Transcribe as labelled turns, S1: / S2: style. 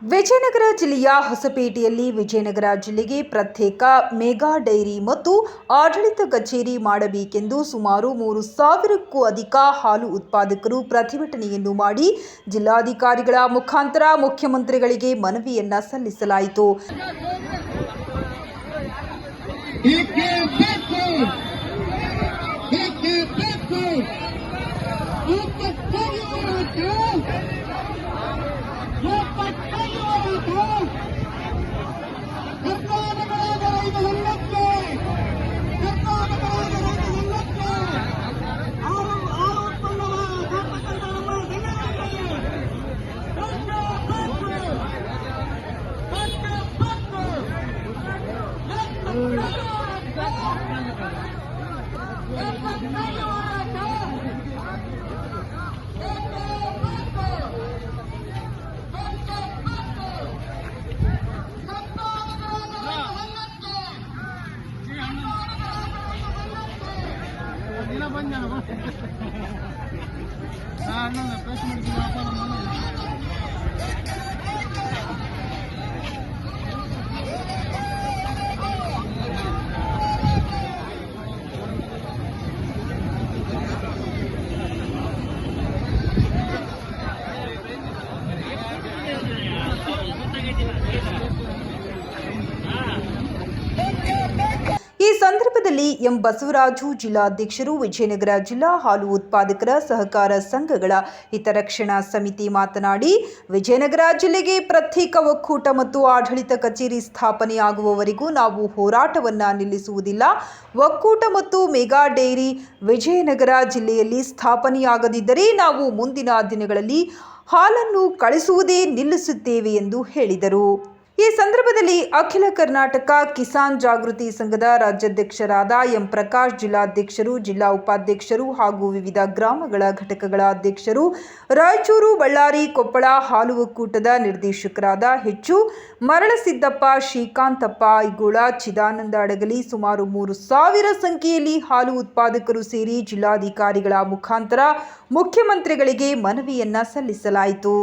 S1: ವಿಜಯನಗರ ಜಿಲ್ಲೆಯ ಹೊಸಪೇಟೆಯಲ್ಲಿ ವಿಜಯನಗರ ಜಿಲ್ಲೆಗೆ ಪ್ರತ್ಯೇಕ ಮೆಗಾ ಡೈರಿ ಮತ್ತು ಆಡಳಿತ ಕಚೇರಿ ಮಾಡಬೇಕೆಂದು ಸುಮಾರು 3,000ಕ್ಕೂ ಅಧಿಕ ಹಾಲು ಉತ್ಪಾದಕರು ಪ್ರತಿಭಟನೆಯನ್ನು ಮಾಡಿ ಜಿಲ್ಲಾಧಿಕಾರಿಗಳ ಮುಖಾಂತರ ಮುಖ್ಯಮಂತ್ರಿಗಳಿಗೆ ಮನವಿಯನ್ನ ಸಲ್ಲಿಸಲಾಯಿತು. ಈ ಸಂದರ್ಭದಲ್ಲಿ ಎಂ ಬಸವರಾಜು ಜಿಲ್ಲಾಧ್ಯಕ್ಷರು, ವಿಜಯನಗರ ಜಿಲ್ಲಾ ಹಾಲು ಉತ್ಪಾದಕರ ಸಹಕಾರ ಸಂಘಗಳ ಹಿತರಕ್ಷಣಾ ಸಮಿತಿ ಮಾತನಾಡಿ, ವಿಜಯನಗರ ಜಿಲ್ಲೆಗೆ ಪ್ರತ್ಯೇಕ ಒಕ್ಕೂಟ ಮತ್ತು ಆಡಳಿತ ಕಚೇರಿ ಸ್ಥಾಪನೆಯಾಗುವವರೆಗೂ ನಾವು ಹೋರಾಟವನ್ನು ನಿಲ್ಲಿಸುವುದಿಲ್ಲ. ಒಕ್ಕೂಟ ಮತ್ತು ಮೆಗಾ ಡೈರಿ ವಿಜಯನಗರ ಜಿಲ್ಲೆಯಲ್ಲಿ ಸ್ಥಾಪನೆಯಾಗದಿದ್ದರೆ ನಾವು ಮುಂದಿನ ದಿನಗಳಲ್ಲಿ ಹಾಲನ್ನು ಕಳಿಸುವುದೇ ನಿಲ್ಲಿಸುತ್ತೇವೆ ಎಂದು ಹೇಳಿದರು. ಈ ಸಂದರ್ಭದಲ್ಲಿ ಅಖಿಲ ಕರ್ನಾಟಕ ಕಿಸಾನ್ ಜಾಗೃತಿ ಸಂಘದ ರಾಜ್ಯಾಧ್ಯಕ್ಷರಾದ ಎಂ ಪ್ರಕಾಶ್, ಜಿಲ್ಲಾಧ್ಯಕ್ಷರು, ಜಿಲ್ಲಾ ಉಪಾಧ್ಯಕ್ಷರು ಹಾಗೂ ವಿವಿಧ ಗ್ರಾಮಗಳ ಘಟಕಗಳ ಅಧ್ಯಕ್ಷರು, ರಾಯಚೂರು, ಬಳ್ಳಾರಿ, ಕೊಪ್ಪಳ ಹಾಲು ಒಕ್ಕೂಟದ ನಿರ್ದೇಶಕರಾದ ಹೆಚ್ಚು ಮರಳಸಿದ್ದಪ್ಪ, ಶ್ರೀಕಾಂತಪ್ಪ ಐಗೋಳ, ಚಿದಾನಂದ ಅಡಗಲಿ ಸುಮಾರು 3,000 ಸಂಖ್ಯೆಯಲ್ಲಿ ಹಾಲು ಉತ್ಪಾದಕರು ಸೇರಿ ಜಿಲ್ಲಾಧಿಕಾರಿಗಳ ಮುಖಾಂತರ ಮುಖ್ಯಮಂತ್ರಿಗಳಿಗೆ ಮನವಿಯನ್ನ ಸಲ್ಲಿಸಲಾಯಿತು.